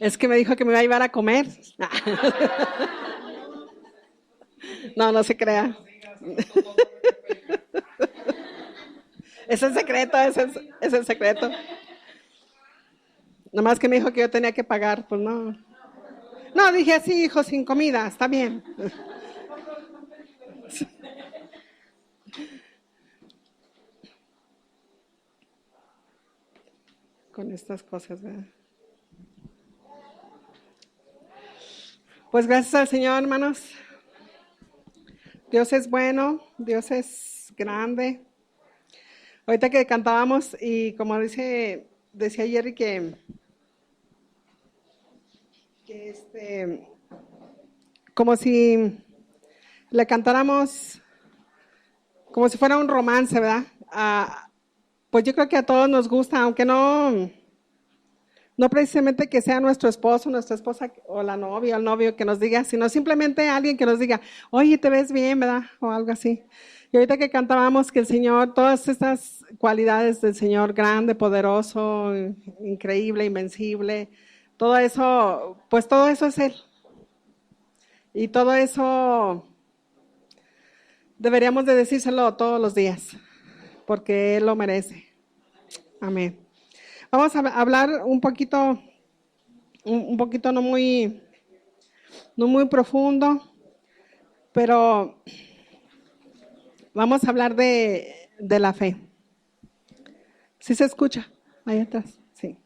Es que me dijo que me iba a llevar a comer. No, no se crea. Es el secreto, es el secreto. Nomás que me dijo que yo tenía que pagar, pues no. No, dije sí, hijo, sin comida, está bien. Con estas cosas, ¿verdad? Pues gracias al Señor, hermanos. Dios es bueno, Dios es grande. Ahorita que cantábamos y como decía Jerry que como si le cantáramos como si fuera un romance, ¿verdad? Pues yo creo que a todos nos gusta, aunque no precisamente que sea nuestro esposo, nuestra esposa o la novia o el novio que nos diga, sino simplemente alguien que nos diga, oye, te ves bien, ¿verdad? O algo así. Y ahorita que cantábamos que el Señor, todas estas cualidades del Señor, grande, poderoso, increíble, invencible, todo eso, pues todo eso es Él. Y todo eso deberíamos de decírselo todos los días, porque Él lo merece. Amén. Vamos a hablar un poquito no muy profundo, pero vamos a hablar de la fe. ¿Sí se escucha? Ahí atrás, sí.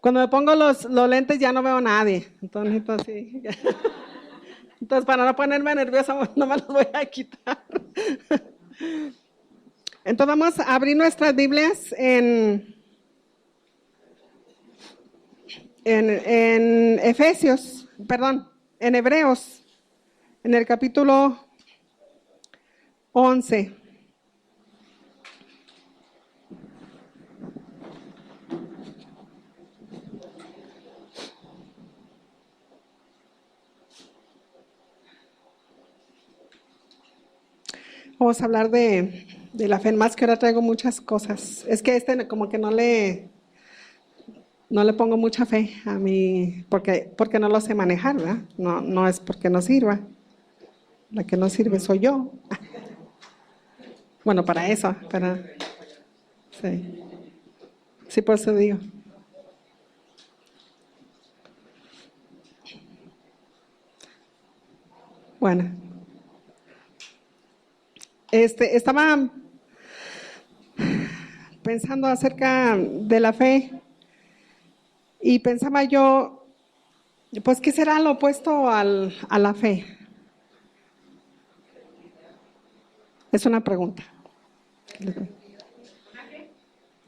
Cuando me pongo los lentes ya no veo a nadie, entonces sí. Entonces para no ponerme nerviosa no me los voy a quitar. Entonces vamos a abrir nuestras Biblias en Efesios, perdón, en Hebreos, en el capítulo 11. Vamos a hablar de la fe, más que ahora traigo muchas cosas. Es que como que no le pongo mucha fe a mí, porque no lo sé manejar, ¿verdad? No, no es porque no sirva. La que no sirve soy yo. Bueno, para eso, sí, sí, por eso digo. Bueno, estaba pensando acerca de la fe y pensaba yo, pues, ¿qué será lo opuesto a la fe? Es una pregunta.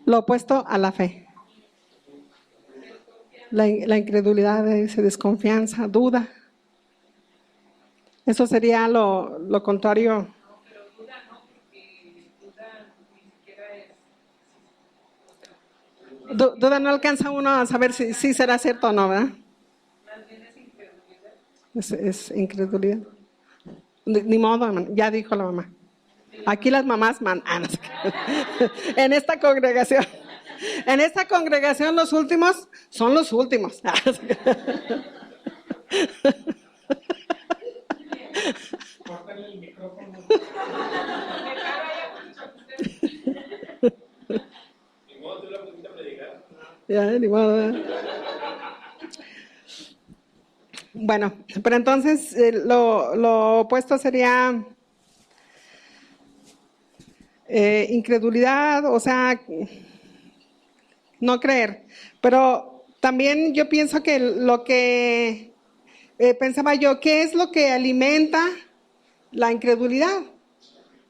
Lo opuesto a la fe. La incredulidad, esa desconfianza, duda. Eso sería lo contrario. Duda no alcanza uno a saber si será cierto o no, ¿verdad? Es incredulidad. Ni modo, ya dijo la mamá. Aquí las mamás mandan. En esta congregación. En esta congregación los últimos son los últimos. El micrófono. Ni modo, tú la pusiste a predicar. Ya, ni modo. Bueno, pero entonces lo opuesto sería incredulidad, o sea, no creer. Pero también yo pienso que lo que pensaba yo, ¿qué es lo que alimenta la incredulidad?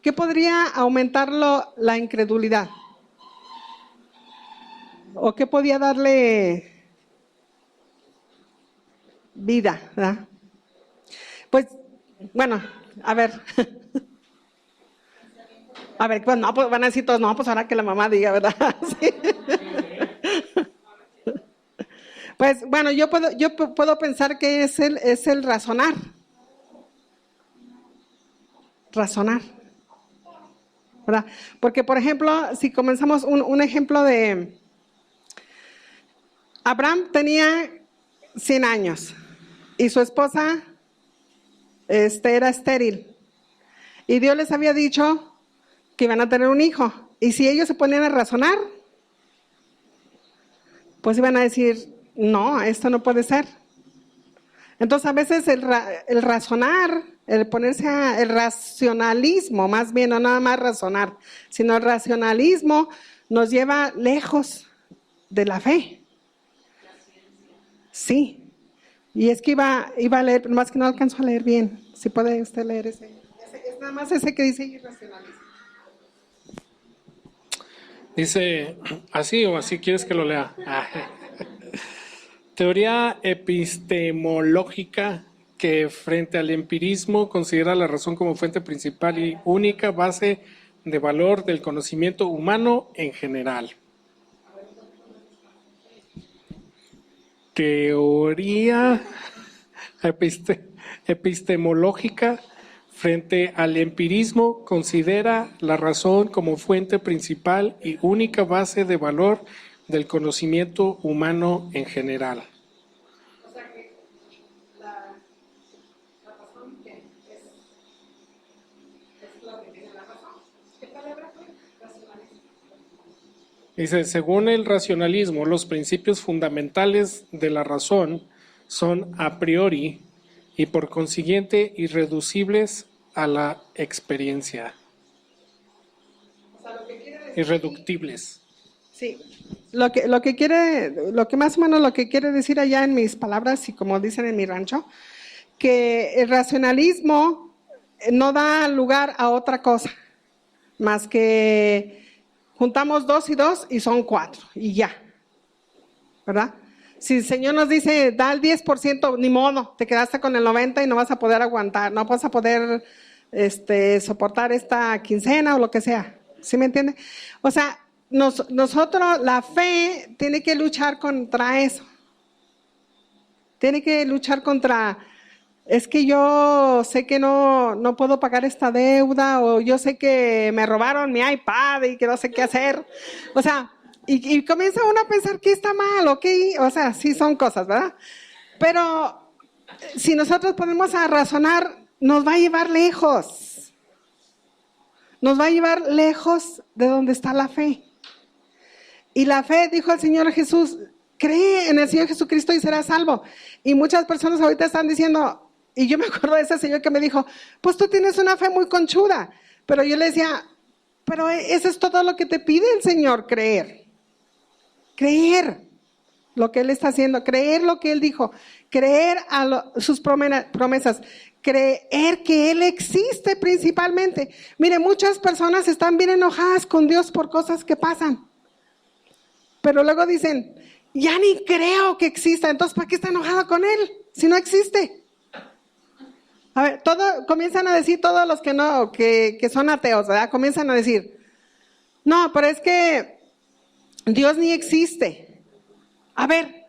¿Qué podría aumentarlo la incredulidad? ¿O qué podía darle vida? ¿Verdad? Pues, bueno, a ver. A ver, pues no, pues van a decir todos, no, pues ahora que la mamá diga, ¿verdad? Sí. Pues bueno, yo puedo pensar que es el razonar. Razonar. ¿Verdad? Porque, por ejemplo, si comenzamos un ejemplo de Abraham tenía 100 años y su esposa era estéril. Y Dios les había dicho que iban a tener un hijo. Y si ellos se ponían a razonar, pues iban a decir, no, esto no puede ser. Entonces a veces el razonar, el racionalismo, más bien, no nada más razonar, sino el racionalismo nos lleva lejos de la fe. Sí. Y es que iba a leer, más que no alcanzo a leer bien. Si puede usted leer ese. Es nada más ese que dice irracionalismo. Dice, ¿así o así quieres que lo lea? Teoría epistemológica que frente al empirismo considera la razón como fuente principal y única base de valor del conocimiento humano en general. Teoría epistemológica frente al empirismo considera la razón como fuente principal y única base de valor del conocimiento humano en general. O sea que la razón que es lo que tiene la razón. ¿Qué palabra fue? Racionalismo. Dice, según el racionalismo, los principios fundamentales de la razón son a priori y por consiguiente irreducibles a la experiencia. O sea, lo que quiere decir Irreductibles. sí, lo que más o menos lo que quiere decir allá en mis palabras y como dicen en mi rancho, que el racionalismo no da lugar a otra cosa, más que juntamos 2 y 2 y son 4 y ya, ¿verdad? Si el Señor nos dice, da el 10%, ni modo, te quedaste con el 90% y no vas a poder aguantar, no vas a poder soportar esta quincena o lo que sea, ¿sí me entiende? O sea, nosotros, la fe tiene que luchar contra eso. Tiene que luchar contra, es que yo sé que no puedo pagar esta deuda, o yo sé que me robaron mi iPad y que no sé qué hacer. O sea, y comienza uno a pensar que está mal, ¿ok? O sea, sí son cosas, ¿verdad? Pero si nosotros ponemos a razonar, nos va a llevar lejos. Nos va a llevar lejos de donde está la fe. Y la fe, dijo el Señor Jesús, cree en el Señor Jesucristo y serás salvo. Y muchas personas ahorita están diciendo, y yo me acuerdo de ese señor que me dijo, pues tú tienes una fe muy conchuda. Pero yo le decía, pero eso es todo lo que te pide el Señor, creer. Creer lo que Él está haciendo, creer lo que Él dijo, creer a sus promesas, creer que Él existe principalmente. Mire, muchas personas están bien enojadas con Dios por cosas que pasan. Pero luego dicen, ya ni creo que exista, entonces ¿para qué está enojado con Él si no existe? A ver, comienzan a decir todos los que son ateos, ¿verdad? Comienzan a decir, no, pero es que Dios ni existe. A ver,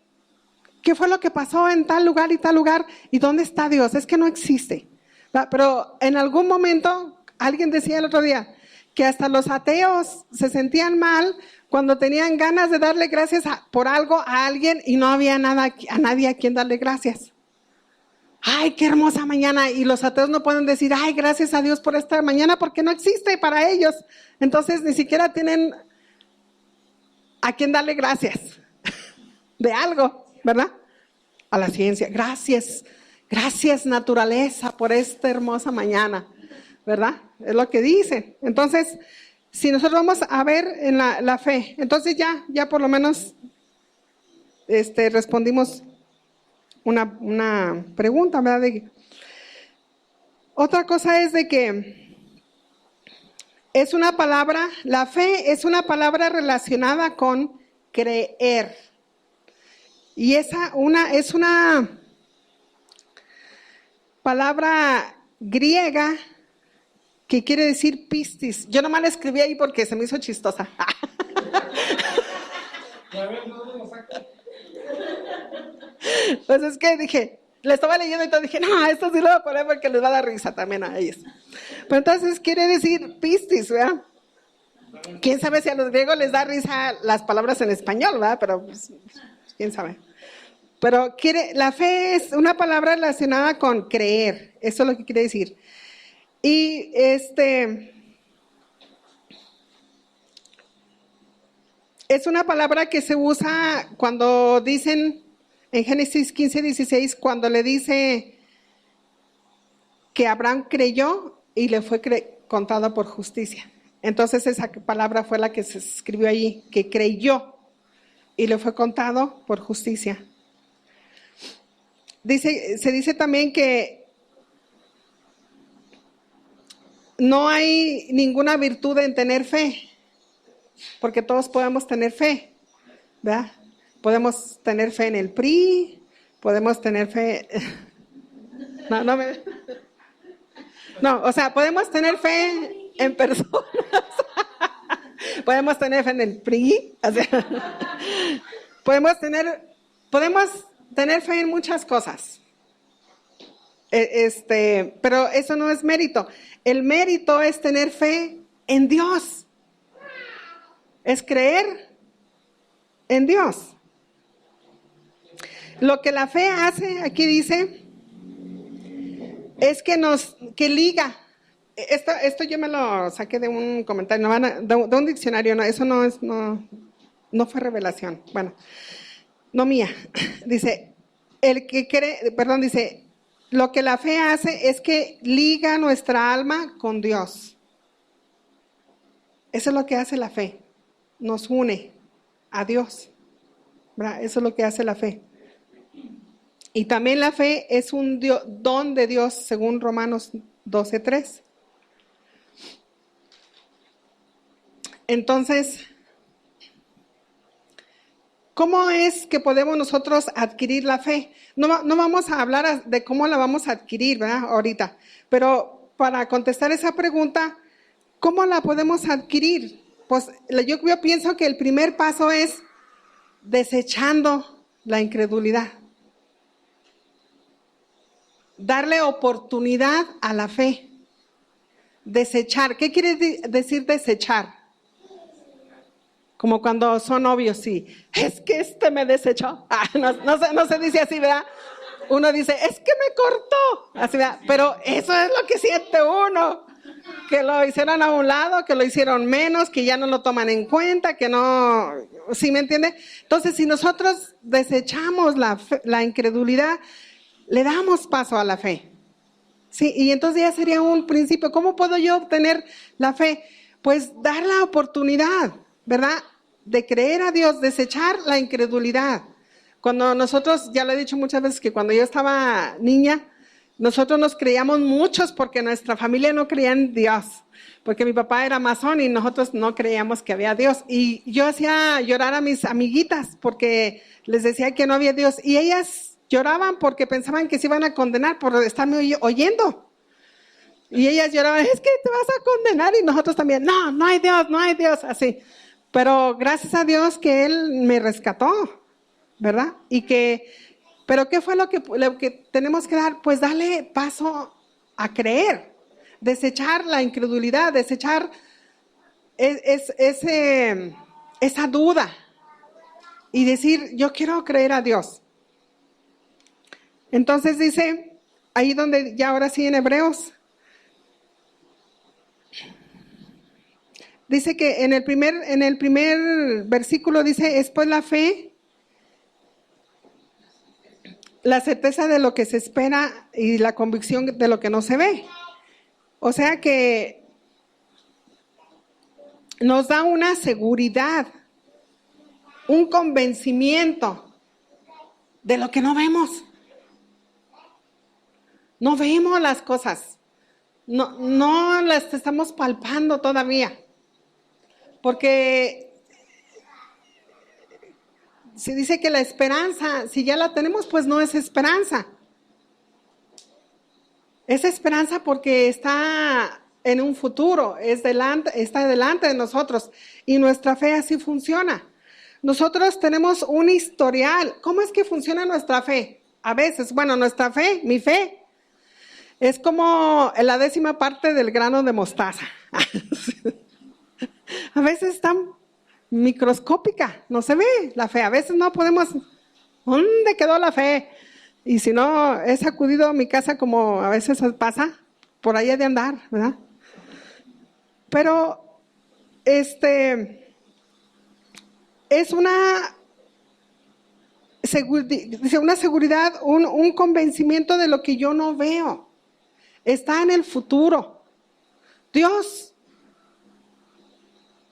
¿qué fue lo que pasó en tal lugar y tal lugar? ¿Y dónde está Dios? Es que no existe. ¿Verdad? Pero en algún momento, alguien decía el otro día, que hasta los ateos se sentían mal cuando tenían ganas de darle gracias por algo a alguien y no había a nadie a quien darle gracias. Ay, qué hermosa mañana. Y los ateos no pueden decir, ay, gracias a Dios por esta mañana, porque no existe para ellos. Entonces ni siquiera tienen a quien darle gracias de algo, ¿verdad? A la ciencia. Gracias naturaleza por esta hermosa mañana, ¿verdad? Es lo que dicen. Entonces, si nosotros vamos a ver en la fe, entonces ya por lo menos respondimos una pregunta, ¿verdad? Otra cosa es de que es una palabra, la fe es una palabra relacionada con creer. Y es una palabra griega que quiere decir pistis. Yo nomás la escribí ahí porque se me hizo chistosa. Pues es que dije, le estaba leyendo y todo, dije, no, esto sí lo voy a poner porque les va a dar risa también a ellos. Pero entonces quiere decir pistis, ¿verdad? Quién sabe si a los griegos les da risa las palabras en español, ¿verdad? Pero pues, quién sabe. Pero la fe es una palabra relacionada con creer, eso es lo que quiere decir. Y es una palabra que se usa cuando dicen en Génesis 15:16, cuando le dice que Abraham creyó y le fue contado por justicia. Entonces esa palabra fue la que se escribió allí, que creyó y le fue contado por justicia. Se dice también que no hay ninguna virtud en tener fe, porque todos podemos tener fe, ¿verdad? Podemos tener fe en el PRI, podemos tener fe... No, o sea, podemos tener fe en personas, podemos tener fe en el PRI, o sea, podemos tener fe en muchas cosas, pero eso no es mérito. El mérito es tener fe en Dios, es creer en Dios. Lo que la fe hace, aquí dice, es que liga. Esto yo me lo saqué de un comentario, de un diccionario, no, eso no fue revelación, bueno, no mía. Dice, dice, lo que la fe hace es que liga nuestra alma con Dios. Eso es lo que hace la fe, nos une a Dios, ¿verdad? Eso es lo que hace la fe. Y también la fe es un don de Dios, según Romanos 12:3. Entonces, ¿cómo es que podemos nosotros adquirir la fe? No vamos a hablar de cómo la vamos a adquirir, ¿verdad? Ahorita. Pero para contestar esa pregunta, ¿cómo la podemos adquirir? Pues yo pienso que el primer paso es desechando la incredulidad. Darle oportunidad a la fe. Desechar. ¿Qué quiere decir desechar? Como cuando son novios, sí. Es que me desechó. No se dice así, ¿verdad? Uno dice, es que me cortó. Así, ¿verdad? Pero eso es lo que siente uno. Que lo hicieron a un lado, que lo hicieron menos, que ya no lo toman en cuenta, que no... ¿Sí me entiende? Entonces, si nosotros desechamos la incredulidad, le damos paso a la fe. Sí, y entonces ya sería un principio. ¿Cómo puedo yo obtener la fe? Pues dar la oportunidad, ¿verdad? De creer a Dios, desechar la incredulidad. Cuando nosotros, ya lo he dicho muchas veces, que cuando yo estaba niña, nosotros nos creíamos muchos porque nuestra familia no creía en Dios. Porque mi papá era masón y nosotros no creíamos que había Dios. Y yo hacía llorar a mis amiguitas porque les decía que no había Dios. Y ellas lloraban porque pensaban que se iban a condenar por estarme oyendo. Y ellas lloraban, es que te vas a condenar. Y nosotros también, no hay Dios, así. Pero gracias a Dios que Él me rescató, ¿verdad? Pero ¿qué fue lo que tenemos que dar? Pues darle paso a creer, desechar la incredulidad, desechar esa duda y decir, yo quiero creer a Dios. Entonces dice, ahí donde ya ahora sí en Hebreos, dice que en el primer versículo dice, es pues la fe, la certeza de lo que se espera y la convicción de lo que no se ve. O sea que nos da una seguridad, un convencimiento de lo que no vemos. No vemos las cosas, no las estamos palpando todavía, porque se dice que la esperanza, si ya la tenemos, pues no es esperanza. Es esperanza porque está en un futuro, está delante de nosotros y nuestra fe así funciona. Nosotros tenemos un historial. ¿Cómo es que funciona nuestra fe? A veces, nuestra fe, mi fe, es como la 10ª parte del grano de mostaza. A veces está microscópica, no se ve la fe. A veces no podemos ¿Dónde quedó la fe? Y si no, he sacudido mi casa como a veces pasa, por ahí ha de andar, ¿verdad? Pero es una seguridad, un convencimiento de lo que yo no veo. Está en el futuro. Dios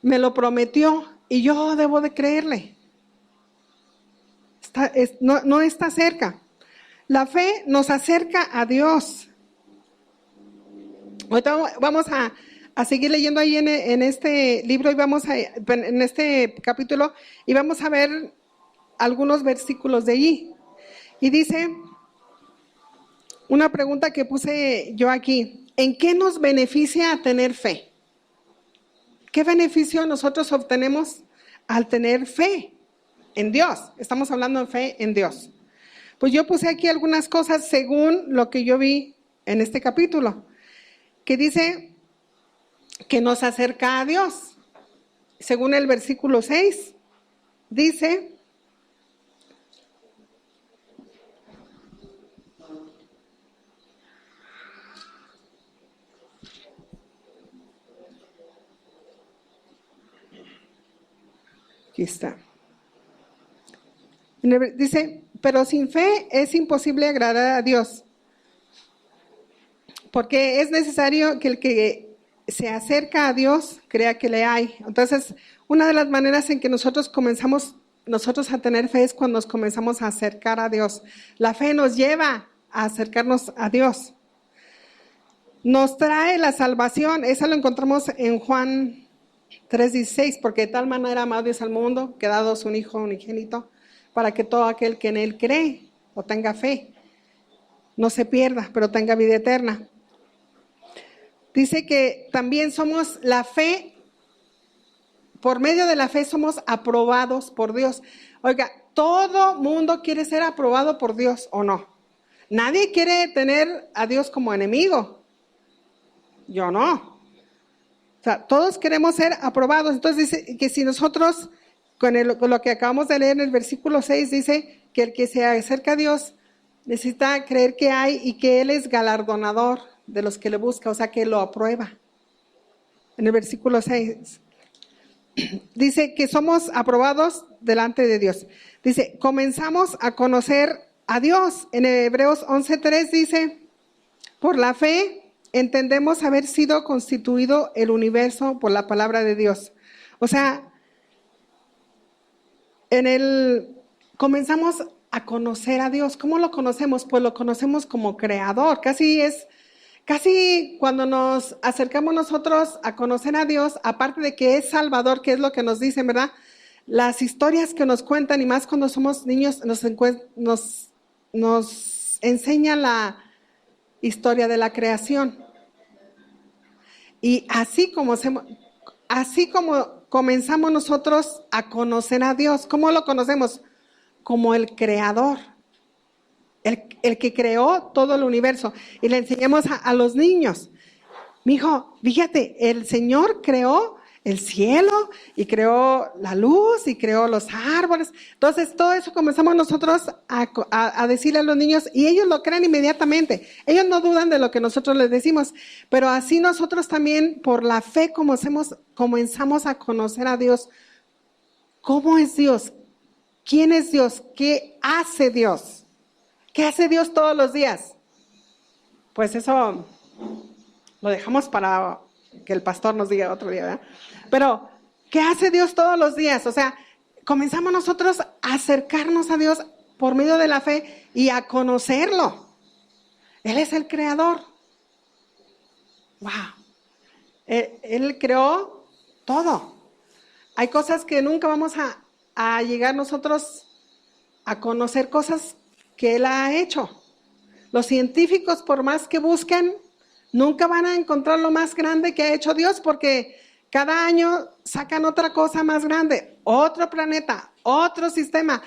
me lo prometió y yo debo de creerle. No está cerca. La fe nos acerca a Dios. Ahorita vamos a seguir leyendo ahí en este libro y en este capítulo y vamos a ver algunos versículos de allí. Y dice una pregunta que puse yo aquí: ¿en qué nos beneficia tener fe? ¿Qué beneficio nosotros obtenemos al tener fe en Dios? Estamos hablando de fe en Dios. Pues yo puse aquí algunas cosas según lo que yo vi en este capítulo, que dice que nos acerca a Dios. Según el versículo 6, dice: aquí está. Dice, pero sin fe es imposible agradar a Dios, porque es necesario que el que se acerca a Dios crea que le hay. Entonces, una de las maneras en que nosotros a tener fe es cuando nos comenzamos a acercar a Dios. La fe nos lleva a acercarnos a Dios. Nos trae la salvación. Eso lo encontramos en Juan 3:16, porque de tal manera amó Dios al mundo que ha dado su Hijo unigénito, para que todo aquel que en Él cree o tenga fe no se pierda, pero tenga vida eterna. Dice que también somos la fe, por medio de la fe somos aprobados por Dios. Oiga, todo mundo quiere ser aprobado por Dios, ¿o no? Nadie quiere tener a Dios como enemigo. Yo no. O sea, todos queremos ser aprobados. Entonces dice que si nosotros, con lo que acabamos de leer en el versículo 6, dice que el que se acerca a Dios necesita creer que hay y que Él es galardonador de los que le busca, o sea, que lo aprueba. En el versículo 6 dice que somos aprobados delante de Dios. Dice, comenzamos a conocer a Dios. En Hebreos 11:3 dice, por la fe entendemos haber sido constituido el universo por la palabra de Dios. O sea, comenzamos a conocer a Dios. ¿Cómo lo conocemos? Pues lo conocemos como creador. Casi cuando nos acercamos nosotros a conocer a Dios, aparte de que es Salvador, que es lo que nos dicen, ¿verdad? Las historias que nos cuentan, y más cuando somos niños, nos enseña la historia de la creación. Y así como comenzamos nosotros a conocer a Dios. ¿Cómo lo conocemos? Como el creador. El que creó todo el universo. Y le enseñamos a los niños. Mijo, fíjate, el Señor creó el cielo y creó la luz y creó los árboles. Entonces, todo eso comenzamos nosotros a decirle a los niños y ellos lo creen inmediatamente. Ellos no dudan de lo que nosotros les decimos. Pero así nosotros también, por la fe, comenzamos a conocer a Dios. ¿Cómo es Dios? ¿Quién es Dios? ¿Qué hace Dios? ¿Qué hace Dios todos los días? Pues eso lo dejamos para que el pastor nos diga otro día, ¿verdad? Pero, ¿qué hace Dios todos los días? O sea, comenzamos nosotros a acercarnos a Dios por medio de la fe y a conocerlo. Él es el creador. ¡Wow! Él creó todo. Hay cosas que nunca vamos a llegar nosotros a conocer, cosas que Él ha hecho. Los científicos, por más que busquen, nunca van a encontrar lo más grande que ha hecho Dios, porque cada año sacan otra cosa más grande, otro planeta, otro sistema,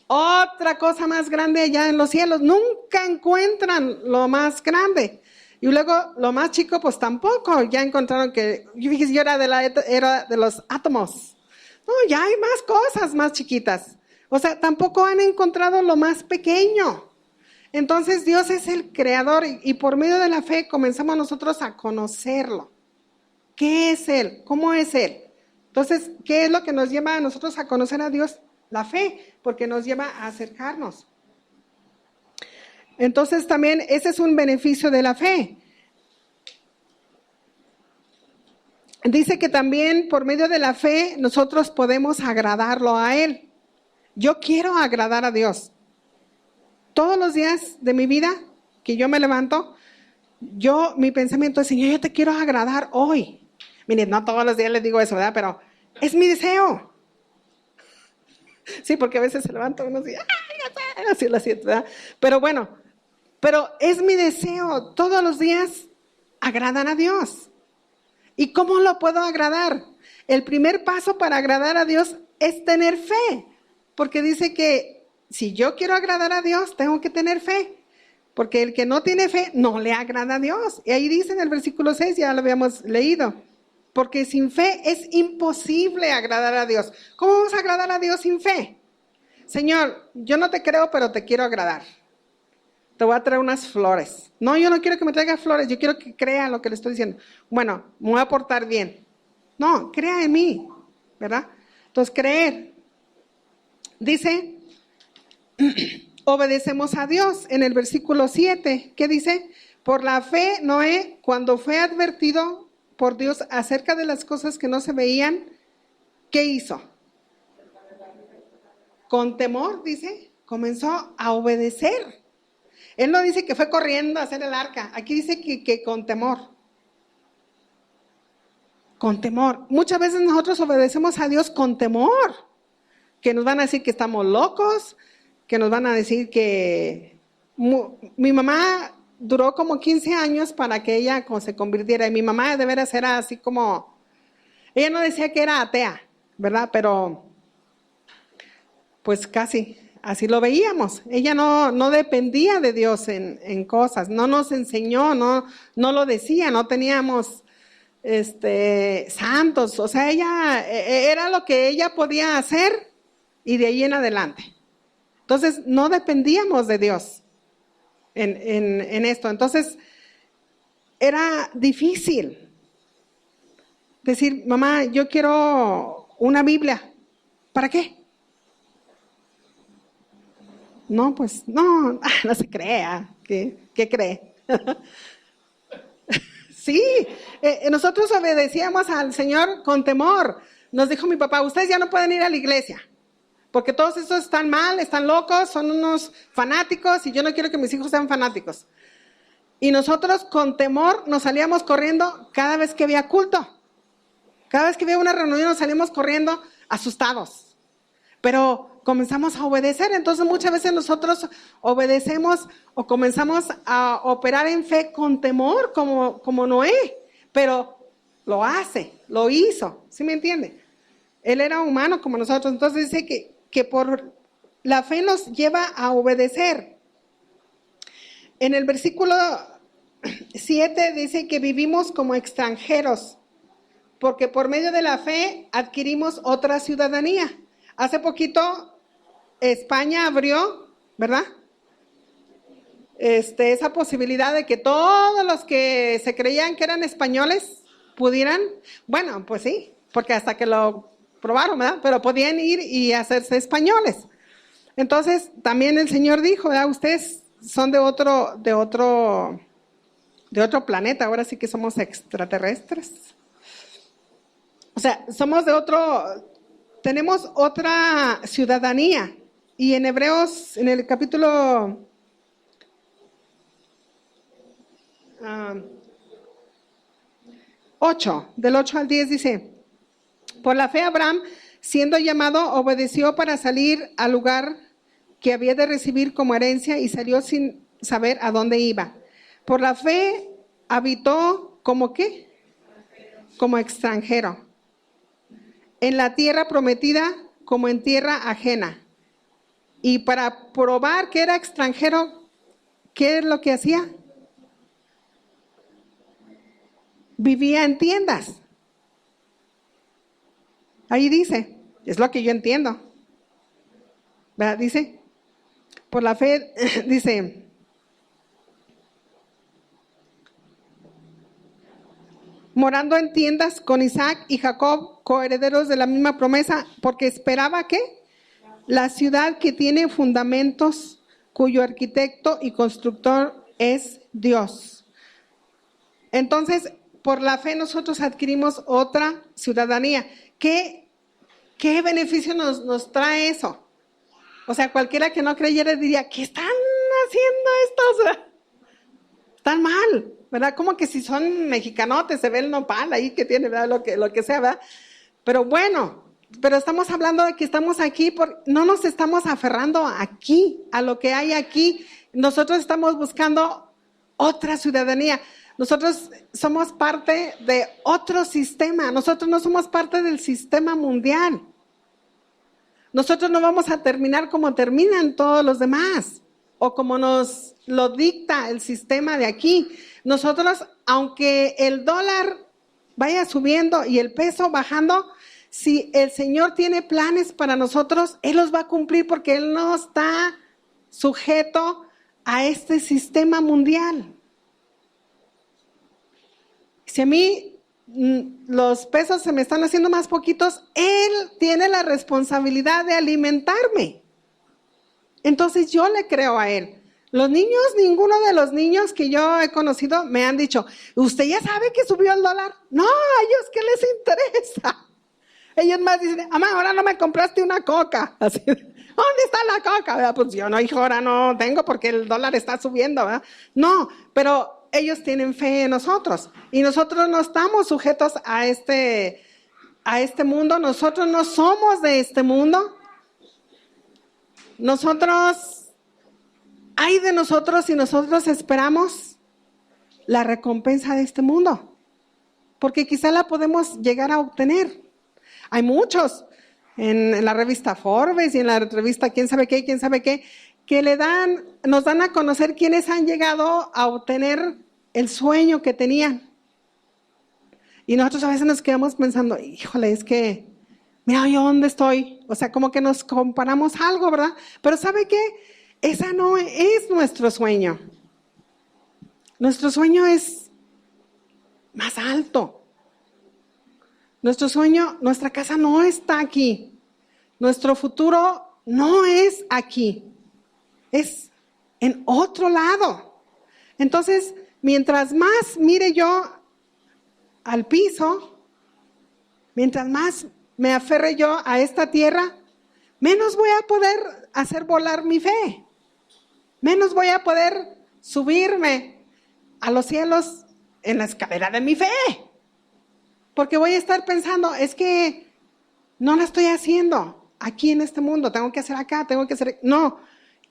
otra cosa más grande allá en los cielos. Nunca encuentran lo más grande. Y luego lo más chico, pues tampoco. Ya encontraron que, yo era de la era de los átomos. No, ya hay más cosas más chiquitas. O sea, tampoco han encontrado lo más pequeño. Entonces Dios es el creador y por medio de la fe comenzamos nosotros a conocerlo. ¿Qué es Él? ¿Cómo es Él? Entonces, ¿qué es lo que nos lleva a nosotros a conocer a Dios? La fe, porque nos lleva a acercarnos. Entonces también ese es un beneficio de la fe. Dice que también por medio de la fe nosotros podemos agradarlo a Él. Yo quiero agradar a Dios. Todos los días de mi vida que yo me levanto, mi pensamiento es, Señor, yo te quiero agradar hoy. Miren, no todos los días les digo eso, ¿verdad? Pero es mi deseo. Sí, porque a veces se levanta uno así, ¡ay, así lo siento, ¿verdad? Pero bueno, pero es mi deseo todos los días agradar a Dios. ¿Y cómo lo puedo agradar? El primer paso para agradar a Dios es tener fe, porque dice que si yo quiero agradar a Dios, tengo que tener fe, porque el que no tiene fe no le agrada a Dios. Y ahí dice en el versículo 6, ya lo habíamos leído, porque sin fe es imposible agradar a Dios. ¿Cómo vamos a agradar a Dios sin fe? Señor, yo no te creo, pero te quiero agradar. Te voy a traer unas flores. No, yo no quiero que me traiga flores, yo quiero que crea lo que le estoy diciendo. Bueno, me voy a portar bien. No, crea en mí, ¿verdad? Entonces, creer. Dice, obedecemos a Dios en el versículo 7. ¿Qué dice? Por la fe, Noé, cuando fue advertido por Dios acerca de las cosas que no se veían, ¿qué hizo? Con temor, dice, comenzó a obedecer. Él no dice que fue corriendo a hacer el arca. Aquí dice que con temor. Con temor. Muchas veces nosotros obedecemos a Dios con temor. Que nos van a decir que estamos locos, que nos van a decir que... Mi mamá duró como 15 años para que ella se convirtiera. Y mi mamá de veras era así como... Ella no decía que era atea, ¿verdad? Pero pues casi... Así lo veíamos. Ella no dependía de Dios en cosas, no nos enseñó, no lo decía, no teníamos santos. O sea, ella era lo que ella podía hacer y de ahí en adelante. Entonces, no dependíamos de Dios en esto. Entonces, era difícil decir, mamá, yo quiero una Biblia. ¿Para qué? No, pues, no se crea. ¿Qué cree? Sí, nosotros obedecíamos al Señor con temor. Nos dijo mi papá, ustedes ya no pueden ir a la iglesia, porque todos esos están mal, están locos, son unos fanáticos y yo no quiero que mis hijos sean fanáticos. Y nosotros con temor nos salíamos corriendo cada vez que había culto. Cada vez que había una reunión nos salíamos corriendo asustados. Pero comenzamos a obedecer, entonces muchas veces nosotros obedecemos o comenzamos a operar en fe con temor, como Noé, pero lo hace, lo hizo, ¿sí me entiende? Él era humano como nosotros, entonces dice que por la fe nos lleva a obedecer. En el versículo 7 dice que vivimos como extranjeros, porque por medio de la fe adquirimos otra ciudadanía. Hace poquito España abrió, ¿verdad? Esa posibilidad de que todos los que se creían que eran españoles pudieran, bueno, pues sí, porque hasta que lo probaron, ¿verdad? Pero podían ir y hacerse españoles. Entonces, también el Señor dijo, ¿verdad? Ustedes son de otro planeta, ahora sí que somos extraterrestres. O sea, tenemos otra ciudadanía. Y en Hebreos, en el capítulo 8, del 8 al 10 dice, por la fe Abraham, siendo llamado, obedeció para salir al lugar que había de recibir como herencia y salió sin saber a dónde iba. Por la fe habitó como ¿qué? Como extranjero. En la tierra prometida como en tierra ajena. Y para probar que era extranjero, ¿qué es lo que hacía? Vivía en tiendas. Ahí dice, es lo que yo entiendo. ¿verdad? Dice, por la fe, dice, morando en tiendas con Isaac y Jacob, coherederos de la misma promesa, porque esperaba que la ciudad que tiene fundamentos, cuyo arquitecto y constructor es Dios. Entonces, por la fe nosotros adquirimos otra ciudadanía. ¿Qué beneficio nos trae eso? O sea, cualquiera que no creyera diría, ¿qué están haciendo estos? O sea, están mal, ¿verdad? Como que si son mexicanotes, se ve el nopal ahí que tiene, ¿verdad? Lo que sea, ¿verdad? Pero bueno, pero estamos hablando de que estamos aquí, no nos estamos aferrando aquí, a lo que hay aquí. Nosotros estamos buscando otra ciudadanía. Nosotros somos parte de otro sistema. Nosotros no somos parte del sistema mundial. Nosotros no vamos a terminar como terminan todos los demás o como nos lo dicta el sistema de aquí. Nosotros, aunque el dólar vaya subiendo y el peso bajando, si el Señor tiene planes para nosotros, Él los va a cumplir porque Él no está sujeto a este sistema mundial. Si a mí los pesos se me están haciendo más poquitos, Él tiene la responsabilidad de alimentarme. Entonces yo le creo a Él. Los niños, ninguno de los niños que yo he conocido me han dicho, ¿usted ya sabe que subió el dólar? No, a ellos ¿qué les interesa? Ellos más dicen, mamá, ahora no me compraste una coca. Así, ¿dónde está la coca? ¿Verdad? Pues yo no, hijo, ahora no tengo porque el dólar está subiendo, ¿verdad? No, pero ellos tienen fe en nosotros y nosotros no estamos sujetos a este mundo. Nosotros no somos de este mundo. Nosotros, ay de nosotros si nosotros esperamos la recompensa de este mundo, porque quizá la podemos llegar a obtener. Hay muchos en la revista Forbes y en la revista quién sabe qué, que nos dan a conocer quiénes han llegado a obtener el sueño que tenían. Y nosotros a veces nos quedamos pensando, híjole, es que, mira yo dónde estoy. O sea, como que nos comparamos algo, ¿verdad? Pero ¿sabe qué? Esa no es nuestro sueño. Nuestro sueño es más alto. Nuestro sueño, nuestra casa no está aquí. Nuestro futuro no es aquí. Es en otro lado. Entonces, mientras más mire yo al piso, mientras más me aferre yo a esta tierra, menos voy a poder hacer volar mi fe. Menos voy a poder subirme a los cielos en la escalera de mi fe. Porque voy a estar pensando, es que no la estoy haciendo aquí en este mundo, tengo que hacer acá, tengo que hacer... No,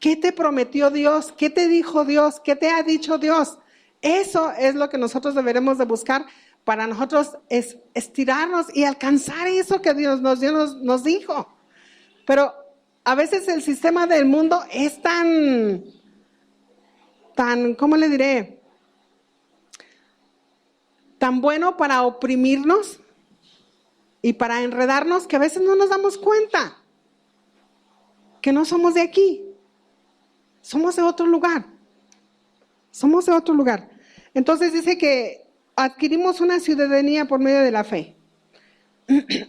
¿qué te prometió Dios? ¿Qué te dijo Dios? ¿Qué te ha dicho Dios? Eso es lo que nosotros deberemos de buscar para nosotros es estirarnos y alcanzar eso que Dios nos dijo. Pero a veces el sistema del mundo es tan, ¿cómo le diré? Tan bueno para oprimirnos y para enredarnos que a veces no nos damos cuenta que no somos de aquí, somos de otro lugar, somos de otro lugar. Entonces dice que adquirimos una ciudadanía por medio de la fe.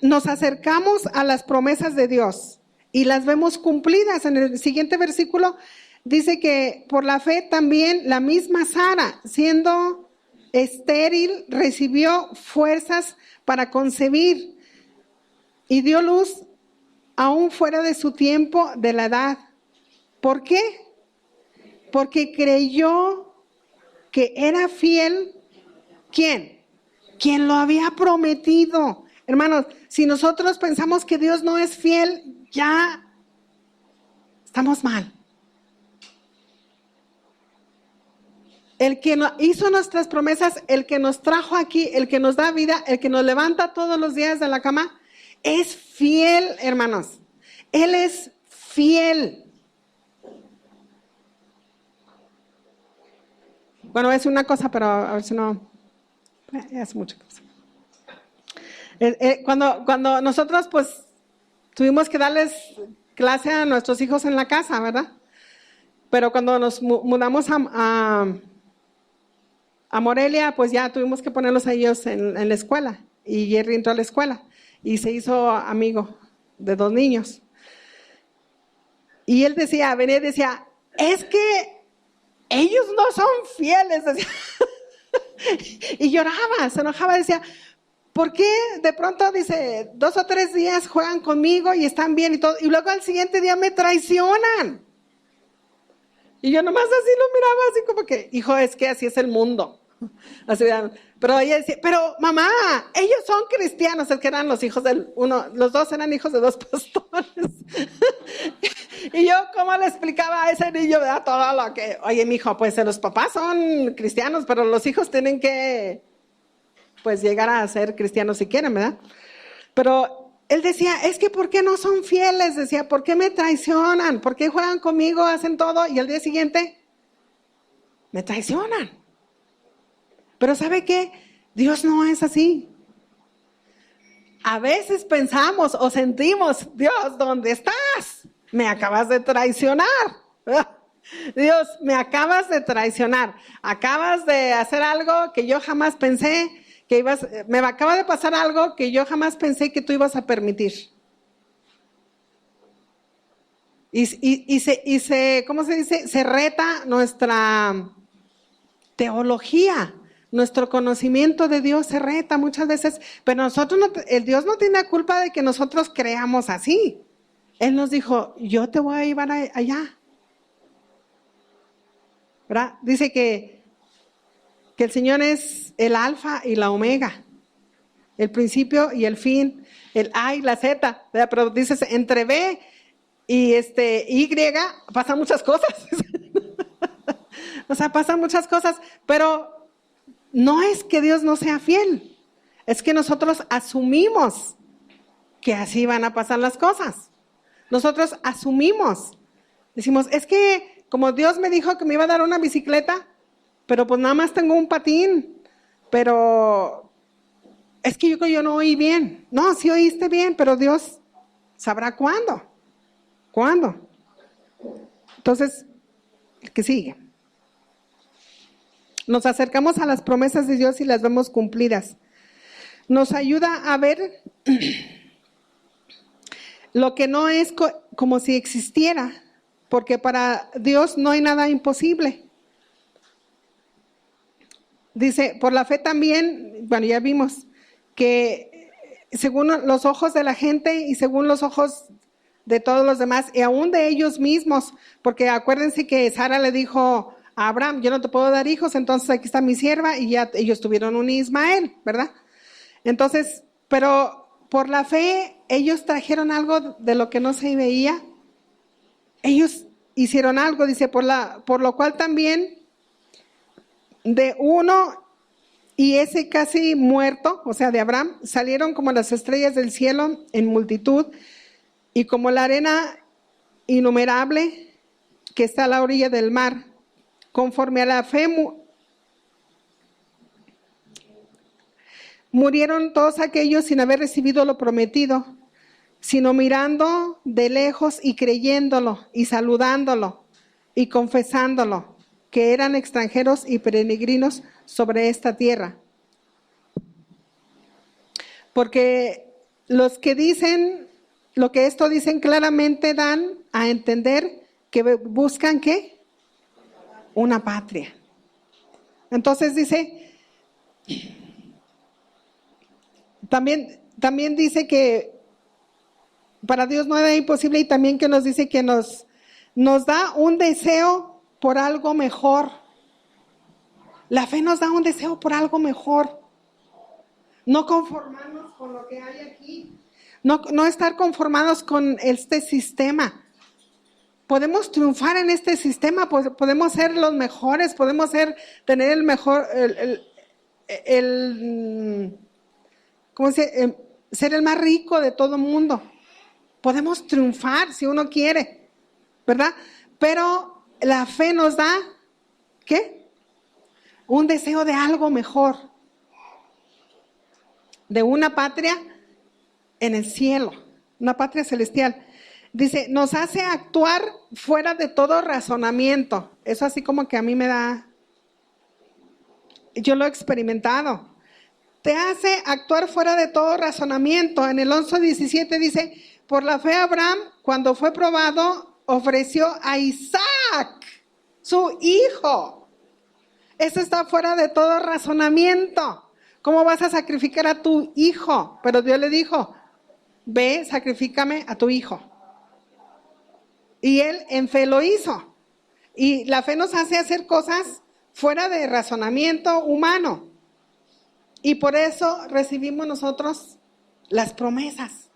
Nos acercamos a las promesas de Dios y las vemos cumplidas. En el siguiente versículo dice que por la fe también la misma Sara, siendo estéril, recibió fuerzas para concebir y dio luz aún fuera de su tiempo de la edad. ¿Por qué? Porque creyó que era fiel. ¿Quién? Quien lo había prometido. Hermanos, si nosotros pensamos que Dios no es fiel, ya estamos mal. El que hizo nuestras promesas, el que nos trajo aquí, el que nos da vida, el que nos levanta todos los días de la cama, es fiel, hermanos. Él es fiel. Bueno, es una cosa, pero a ver si no... Es mucha cosa. Cuando nosotros pues tuvimos que darles clase a nuestros hijos en la casa, ¿verdad? Pero cuando nos mudamos a Morelia, pues ya tuvimos que ponerlos a ellos en la escuela. Y Jerry entró a la escuela y se hizo amigo de 2 niños. Y él venía y decía, es que ellos no son fieles. Decía. Y lloraba, se enojaba, decía, ¿por qué de pronto, dice, 2 o 3 días juegan conmigo y están bien y todo, y luego al siguiente día me traicionan? Y yo nomás así lo miraba, así como que, hijo, es que así es el mundo. Así, pero ella decía, pero mamá, ellos son cristianos, es que eran los hijos los 2 eran hijos de 2 pastores. Y yo, ¿cómo le explicaba a ese niño, verdad, todo lo que, oye, mijo, pues los papás son cristianos, pero los hijos tienen que, pues, llegar a ser cristianos si quieren, ¿verdad? Pero él decía, es que ¿por qué no son fieles? Decía, ¿por qué me traicionan? ¿Por qué juegan conmigo, hacen todo y al día siguiente me traicionan? Pero ¿sabe qué? Dios no es así. A veces pensamos o sentimos, Dios, ¿dónde estás? Me acabas de traicionar. Dios, me acabas de traicionar. Acabas de hacer algo que yo jamás pensé que me acaba de pasar algo que yo jamás pensé que tú ibas a permitir. ¿Cómo se dice? Se reta nuestra teología. Nuestro conocimiento de Dios se reta muchas veces, pero el Dios no tiene la culpa de que nosotros creamos así. Él nos dijo, yo te voy a llevar allá. ¿Verdad? Dice que el Señor es el alfa y la omega, el principio y el fin, el A y la Z, ¿verdad? Pero dices, entre B y Y pasan muchas cosas. O sea, pasan muchas cosas, pero no es que Dios no sea fiel, es que nosotros asumimos que así van a pasar las cosas. Nosotros asumimos, decimos, es que como Dios me dijo que me iba a dar una bicicleta, pero pues nada más tengo un patín, pero es que yo no oí bien. No, sí oíste bien, pero Dios sabrá cuándo. ¿Cuándo? Entonces, el que sigue. Nos acercamos a las promesas de Dios y las vemos cumplidas. Nos ayuda a ver lo que no es como si existiera, porque para Dios no hay nada imposible. Dice, por la fe también, bueno, ya vimos que según los ojos de la gente y según los ojos de todos los demás, y aún de ellos mismos, porque acuérdense que Sara le dijo a Abraham, yo no te puedo dar hijos, entonces aquí está mi sierva, y ya ellos tuvieron un Ismael, ¿verdad? Entonces, pero por la fe, ellos trajeron algo de lo que no se veía. Ellos hicieron algo, dice, por lo cual también de uno y ese casi muerto, o sea, de Abraham, salieron como las estrellas del cielo en multitud y como la arena innumerable que está a la orilla del mar. Conforme a la fe murieron todos aquellos sin haber recibido lo prometido, sino mirando de lejos y creyéndolo y saludándolo y confesándolo, que eran extranjeros y peregrinos sobre esta tierra. Porque los que dicen, lo que esto dicen claramente dan a entender que buscan ¿qué? Una patria. Entonces dice, también dice que para Dios no es imposible y también que nos dice que nos da un deseo por algo mejor. La fe nos da un deseo por algo mejor. No conformarnos con lo que hay aquí. No estar conformados con este sistema. Podemos triunfar en este sistema, podemos ser los mejores, podemos tener el mejor, ¿cómo se dice? Ser el más rico de todo el mundo. Podemos triunfar si uno quiere, ¿verdad? Pero la fe nos da, ¿qué? Un deseo de algo mejor, de una patria en el cielo, una patria celestial. Dice, nos hace actuar fuera de todo razonamiento. Eso así como que a mí me da, yo lo he experimentado. Te hace actuar fuera de todo razonamiento. En el 11:17 dice, por la fe Abraham, cuando fue probado, ofreció a Isaac, su hijo. Eso está fuera de todo razonamiento. ¿Cómo vas a sacrificar a tu hijo? Pero Dios le dijo, ve, sacrifícame a tu hijo. Y él en fe lo hizo. Y la fe nos hace hacer cosas fuera de razonamiento humano. Y por eso recibimos nosotros las promesas.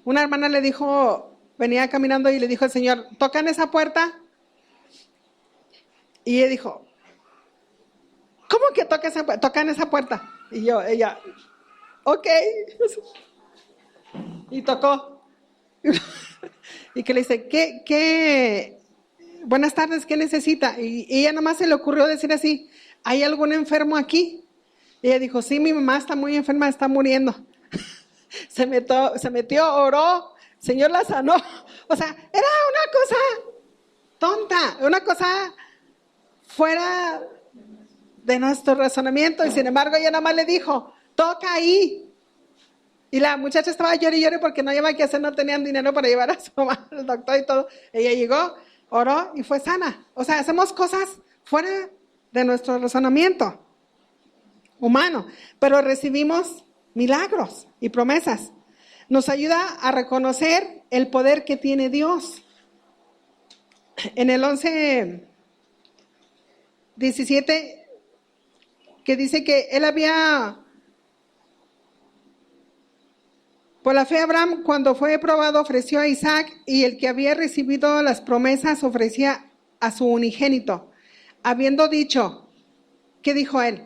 Una hermana le dijo, venía caminando y le dijo al Señor, toca en esa puerta. Y ella dijo, ¿cómo que toca en esa puerta? Y ella, ok. Y tocó. Y que le dice, ¿qué? Buenas tardes, ¿qué necesita? Y ella nomás se le ocurrió decir así, ¿hay algún enfermo aquí? Y ella dijo, sí, mi mamá está muy enferma, está muriendo. Se metió, oró, el Señor la sanó. O sea, era una cosa tonta, una cosa fuera de nuestro razonamiento. Y sin embargo, ella nada más le dijo, toca ahí. Y la muchacha estaba llorando y llorando porque no llevaba que hacer, no tenían dinero para llevar a su mamá al doctor y todo. Ella llegó, oró y fue sana. O sea, hacemos cosas fuera de nuestro razonamiento humano, pero recibimos milagros y promesas. Nos ayuda a reconocer el poder que tiene Dios. En el 11:17, que dice que él había, por la fe Abraham, cuando fue probado, ofreció a Isaac, y el que había recibido las promesas ofrecía a su unigénito, habiendo dicho, ¿qué dijo él?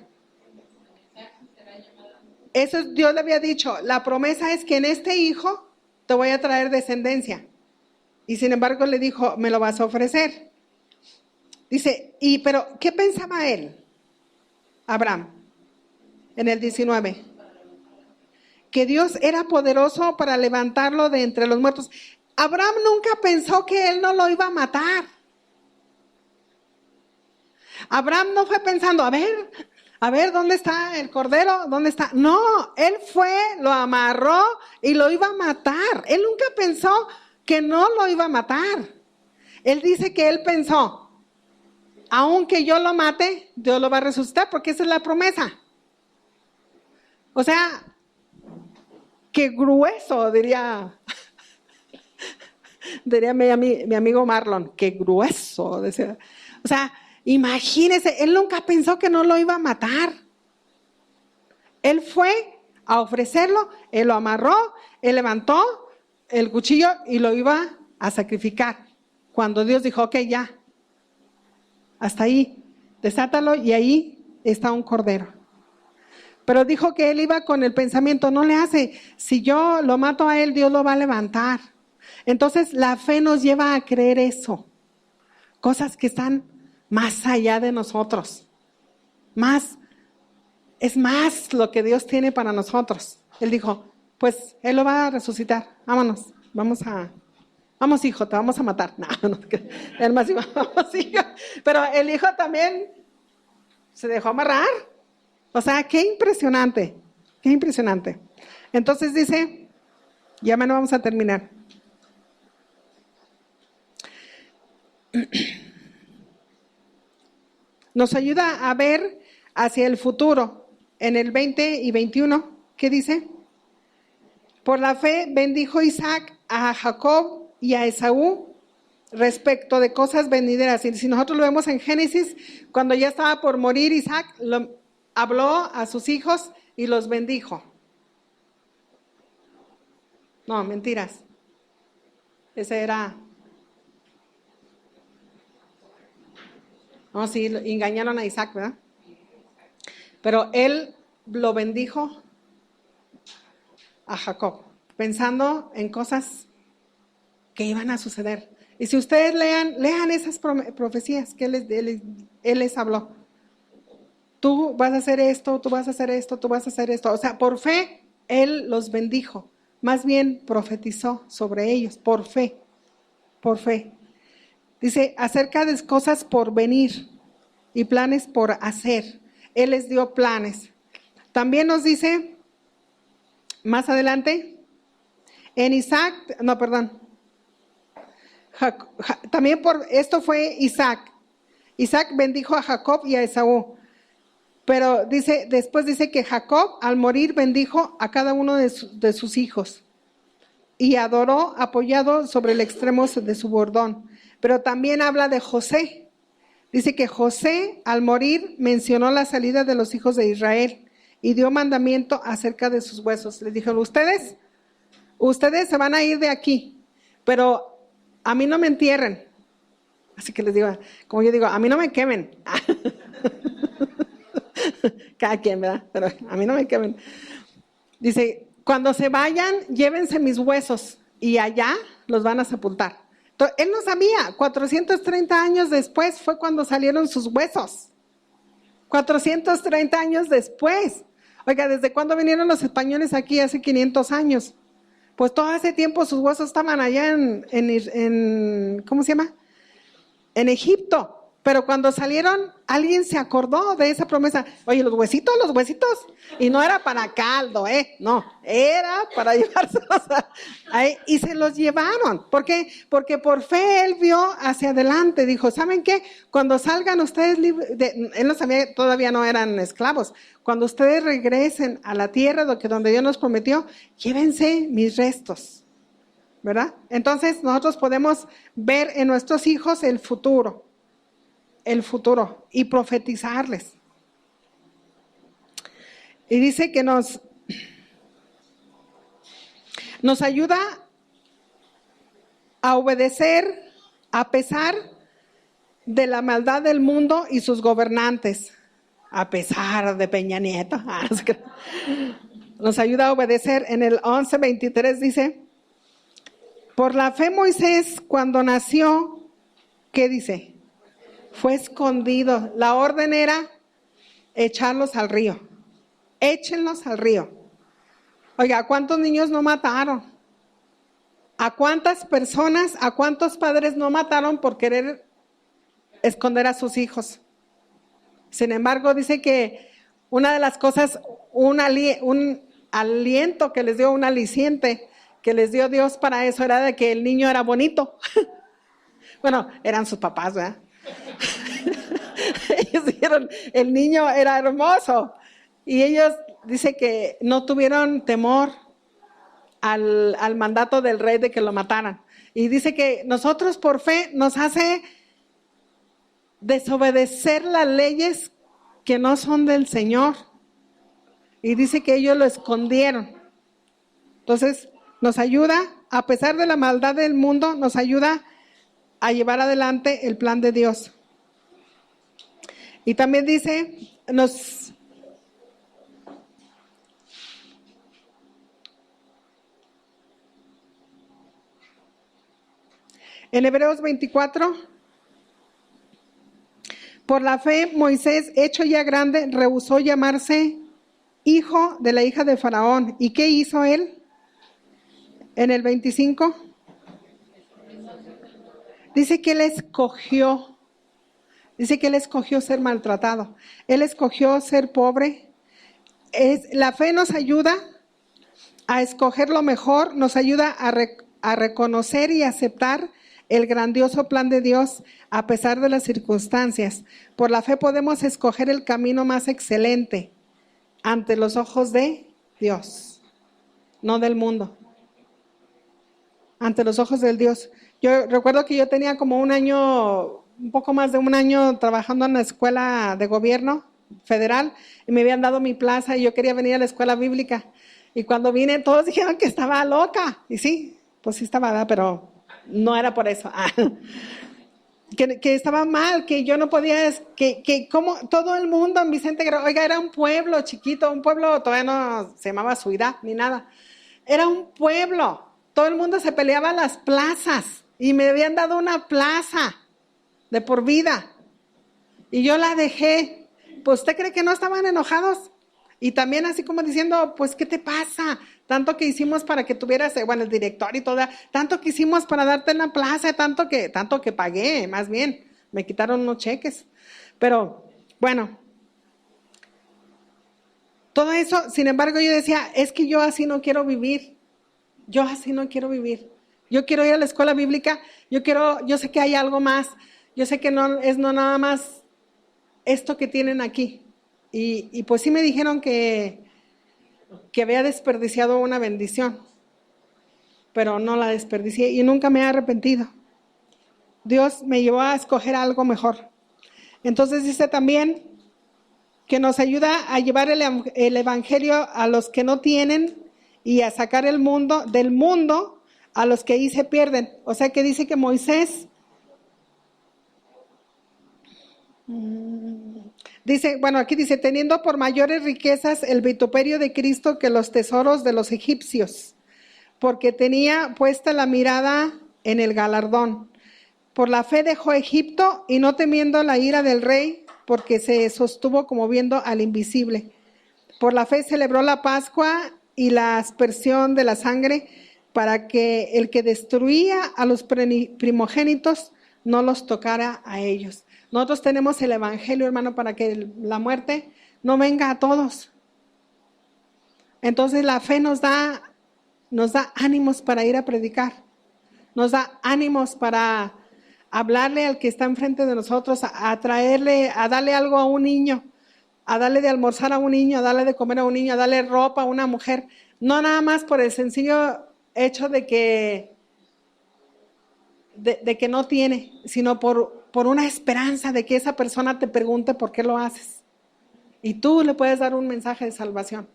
Eso Dios le había dicho, la promesa es que en este hijo te voy a traer descendencia. Y sin embargo le dijo, me lo vas a ofrecer. Dice, pero ¿qué pensaba él, Abraham, en el 19? Que Dios era poderoso para levantarlo de entre los muertos. Abraham nunca pensó que él no lo iba a matar. Abraham no fue pensando, a ver, ¿dónde está el cordero? ¿Dónde está? No, él fue, lo amarró y lo iba a matar. Él nunca pensó que no lo iba a matar. Él dice que él pensó, aunque yo lo mate, Dios lo va a resucitar, porque esa es la promesa. O sea, qué grueso, diría mi amigo Marlon, qué grueso. Decía. O sea, imagínese, él nunca pensó que no lo iba a matar. Él fue a ofrecerlo, él lo amarró, él levantó el cuchillo y lo iba a sacrificar. Cuando Dios dijo, ok, ya, hasta ahí, desátalo y ahí está un cordero. Pero dijo que él iba con el pensamiento, no le hace, si yo lo mato a él, Dios lo va a levantar. Entonces la fe nos lleva a creer eso, cosas que están más allá de nosotros, es más lo que Dios tiene para nosotros. Él dijo, pues Él lo va a resucitar, vámonos, vamos hijo, te vamos a matar. No, él más iba, vamos hijo, pero el hijo también se dejó amarrar. O sea, qué impresionante, qué impresionante. Entonces dice, ya menos vamos a terminar. Nos ayuda a ver hacia el futuro. En el 20 y 21, ¿qué dice? Por la fe bendijo Isaac a Jacob y a Esaú respecto de cosas venideras. Y si nosotros lo vemos en Génesis, cuando ya estaba por morir Isaac, habló a sus hijos y los bendijo. No, mentiras. Ese era... No, sí, engañaron a Isaac, ¿verdad? Pero él lo bendijo a Jacob, pensando en cosas que iban a suceder. Y si ustedes lean esas profecías que él les habló. Tú vas a hacer esto, tú vas a hacer esto, tú vas a hacer esto. O sea, por fe, él los bendijo. más bien profetizó sobre ellos por fe, por fe. Dice, acerca de cosas por venir y planes por hacer. Él les dio planes. También nos dice, más adelante, en Isaac, no, perdón. También por esto fue Isaac. Isaac bendijo a Jacob y a Esaú. Pero dice, después dice que Jacob al morir bendijo a cada uno de sus hijos y adoró apoyado sobre el extremo de su bordón. Pero también habla de José. Dice que José al morir mencionó la salida de los hijos de Israel y dio mandamiento acerca de sus huesos. Les dijeron, ustedes se van a ir de aquí, pero a mí no me entierren. Así que les digo, como yo digo, a mí no me quemen. Cada quien, ¿verdad? Pero a mí no me quemen. Dice, cuando se vayan, llévense mis huesos y allá los van a sepultar. Entonces, él no sabía, 430 años después fue cuando salieron sus huesos. 430 años después. Oiga, ¿desde cuándo vinieron los españoles aquí? Hace 500 años. Pues todo ese tiempo sus huesos estaban allá en ¿cómo se llama? En Egipto. Pero cuando salieron, alguien se acordó de esa promesa. Oye, los huesitos. Y no era para caldo, no, era para llevárselos ahí. Y se los llevaron. ¿Por qué? Porque por fe él vio hacia adelante. Dijo, ¿saben qué? Cuando salgan ustedes libres, él no sabía, todavía no eran esclavos. Cuando ustedes regresen a la tierra donde Dios nos prometió, llévense mis restos. ¿Verdad? Entonces nosotros podemos ver en nuestros hijos el futuro y profetizarles. Y dice que nos ayuda a obedecer a pesar de la maldad del mundo y sus gobernantes, a pesar de Peña Nieto. Nos ayuda a obedecer. En el 11:23 dice, por la fe Moisés cuando nació, ¿qué dice? Fue escondido. La orden era echarlos al río. Échenlos al río. Oiga, ¿a cuántos niños no mataron? ¿A cuántas personas, a cuántos padres no mataron por querer esconder a sus hijos? Sin embargo, dice que una de las cosas, un aliento que les dio, un aliciente que les dio Dios para eso era de que el niño era bonito. Bueno, eran sus papás, ¿verdad? Ellos dijeron, el niño era hermoso. Y ellos, dice que no tuvieron temor al mandato del rey de que lo mataran. Y dice que nosotros por fe nos hace desobedecer las leyes que no son del Señor. Y dice que ellos lo escondieron. Entonces, nos ayuda, a pesar de la maldad del mundo, nos ayuda a llevar adelante el plan de Dios. Y también dice, en Hebreos 24, por la fe Moisés, hecho ya grande, rehusó llamarse hijo de la hija de Faraón. ¿Y qué hizo él? En el 25, dice que él escogió ser maltratado. Él escogió ser pobre. La fe nos ayuda a escoger lo mejor, nos ayuda a reconocer y aceptar el grandioso plan de Dios a pesar de las circunstancias. Por la fe podemos escoger el camino más excelente ante los ojos de Dios, no del mundo. Ante los ojos del Dios. Yo recuerdo que yo tenía como un poco más de un año trabajando en la escuela de gobierno federal y me habían dado mi plaza y yo quería venir a la escuela bíblica. Y cuando vine todos dijeron que estaba loca. Y sí, pues sí estaba, ¿verdad? Pero no era por eso. Que estaba mal, que yo no podía, que como todo el mundo en Vicente Guerrero, oiga, era un pueblo chiquito, un pueblo todavía no se llamaba Ciudad ni nada. Era un pueblo. Todo el mundo se peleaba las plazas y me habían dado una plaza de por vida y yo la dejé. Pues ¿usted cree que no estaban enojados? Y también así como diciendo, pues, ¿qué te pasa? Tanto que hicimos para que tuvieras, bueno, el director y todo, tanto que hicimos para darte en la plaza, tanto que pagué, más bien, me quitaron unos cheques. Pero, bueno, todo eso, sin embargo, yo decía, es que yo así no quiero vivir, yo así no quiero vivir. Yo quiero ir a la escuela bíblica, yo sé que hay algo más, yo sé que no nada más esto que tienen aquí. Y pues sí me dijeron que había desperdiciado una bendición, pero no la desperdicié y nunca me he arrepentido. Dios me llevó a escoger algo mejor. Entonces dice también que nos ayuda a llevar el evangelio a los que no tienen y a sacar del mundo a los que ahí se pierden. O sea que dice que Moisés dice, bueno, aquí dice, teniendo por mayores riquezas el vituperio de Cristo que los tesoros de los egipcios, porque tenía puesta la mirada en el galardón. Por la fe dejó Egipto y no temiendo la ira del rey, porque se sostuvo como viendo al invisible. Por la fe celebró la Pascua y la aspersión de la sangre, para que el que destruía a los primogénitos no los tocara a ellos. Nosotros tenemos el evangelio, hermano, para que la muerte no venga a todos. Entonces la fe nos da ánimos para ir a predicar, nos da ánimos para hablarle al que está enfrente de nosotros, a traerle, a darle algo a un niño, a darle de almorzar a un niño, a darle de comer a un niño, a darle ropa a una mujer, no nada más por el sencillo hecho de que no tiene, sino por una esperanza de que esa persona te pregunte por qué lo haces. Y tú le puedes dar un mensaje de salvación.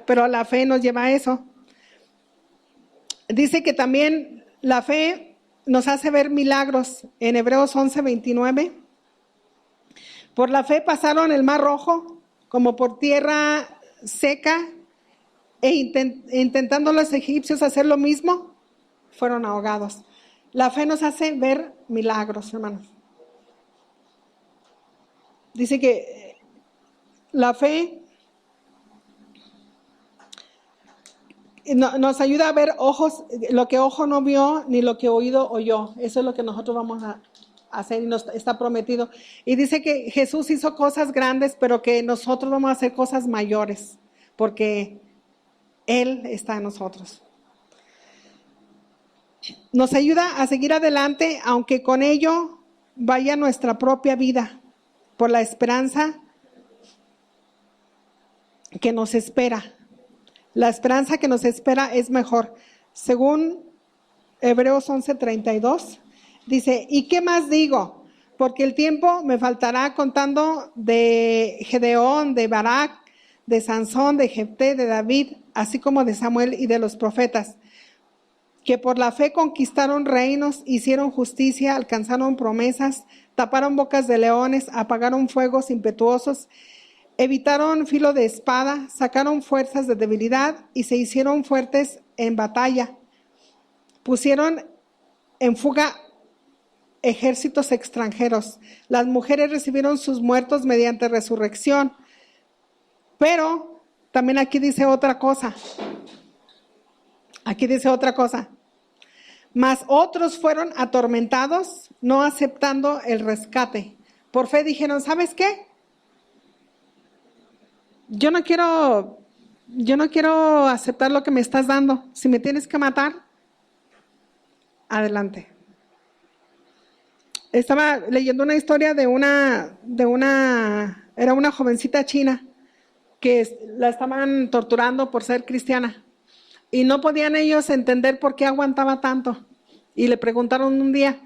Pero la fe nos lleva a eso. Dice que también la fe nos hace ver milagros. En Hebreos 11:29. Por la fe pasaron el Mar Rojo como por tierra seca, e intentando los egipcios hacer lo mismo, fueron ahogados. La fe nos hace ver milagros, hermanos. Dice que la fe nos ayuda a ver lo que ojo no vio ni lo que oído oyó. Eso es lo que nosotros vamos a hacer y nos está prometido. Y dice que Jesús hizo cosas grandes, pero que nosotros vamos a hacer cosas mayores, porque Él está en nosotros. Nos ayuda a seguir adelante, aunque con ello vaya nuestra propia vida, por la esperanza que nos espera. La esperanza que nos espera es mejor. Según Hebreos 11:32, dice, ¿y qué más digo? Porque el tiempo me faltará contando de Gedeón, de Barak, de Sansón, de Jefté, de David, así como de Samuel y de los profetas, que por la fe conquistaron reinos, hicieron justicia, alcanzaron promesas, taparon bocas de leones, apagaron fuegos impetuosos, evitaron filo de espada, sacaron fuerzas de debilidad y se hicieron fuertes en batalla. Pusieron en fuga ejércitos extranjeros. Las mujeres recibieron sus muertos mediante resurrección. Pero también aquí dice otra cosa. Mas otros fueron atormentados, no aceptando el rescate. Por fe dijeron, ¿sabes qué? Yo no quiero aceptar lo que me estás dando. Si me tienes que matar, adelante. Estaba leyendo una historia era una jovencita china que la estaban torturando por ser cristiana. Y no podían ellos entender por qué aguantaba tanto. Y le preguntaron un día,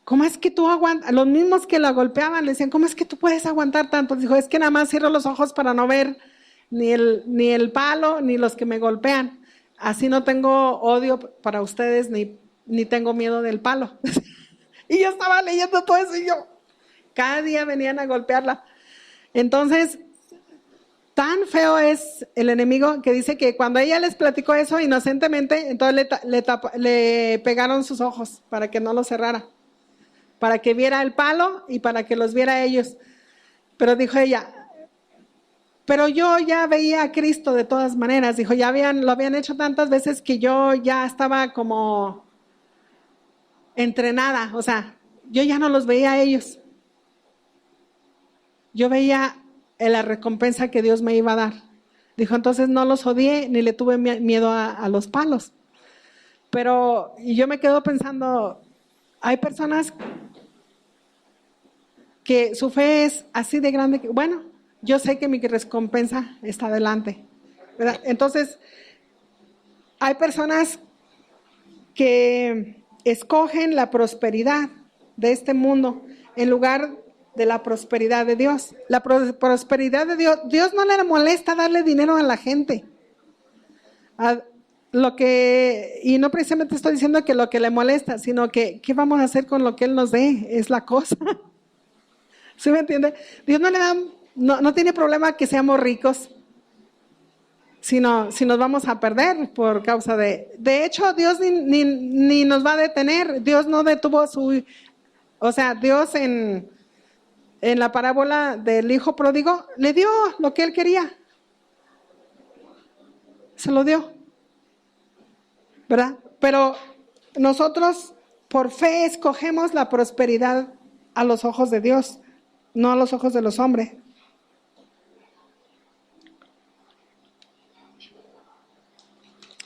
¿cómo es que tú aguantas? Los mismos que la golpeaban le decían, ¿cómo es que tú puedes aguantar tanto? Dijo, es que nada más cierro los ojos para no ver ni el palo ni los que me golpean. Así no tengo odio para ustedes ni tengo miedo del palo. Y yo estaba leyendo todo eso y yo, cada día venían a golpearla. Entonces, tan feo es el enemigo que dice que cuando ella les platicó eso inocentemente, entonces le pegaron sus ojos para que no los cerrara, para que viera el palo y para que los viera ellos. Pero dijo ella, pero yo ya veía a Cristo de todas maneras. Dijo, lo habían hecho tantas veces que yo ya estaba como entrenada. O sea, yo ya no los veía a ellos. Yo veía la recompensa que Dios me iba a dar. Dijo, entonces no los odié ni le tuve miedo a los palos. Pero y yo me quedo pensando, hay personas que su fe es así de grande que, bueno, yo sé que mi recompensa está adelante, ¿verdad? Entonces, hay personas que escogen la prosperidad de este mundo en lugar de la prosperidad de Dios. La prosperidad de Dios, Dios no le molesta darle dinero a la gente. Y no precisamente estoy diciendo que lo que le molesta, sino que ¿qué vamos a hacer con lo que Él nos dé? Es la cosa. ¿Sí me entiende? Dios no tiene problema que seamos ricos, sino si nos vamos a perder por causa de hecho, Dios ni nos va a detener. Dios no detuvo Dios en la parábola del hijo pródigo, le dio lo que él quería. Se lo dio, ¿verdad? Pero nosotros por fe escogemos la prosperidad a los ojos de Dios, no a los ojos de los hombres.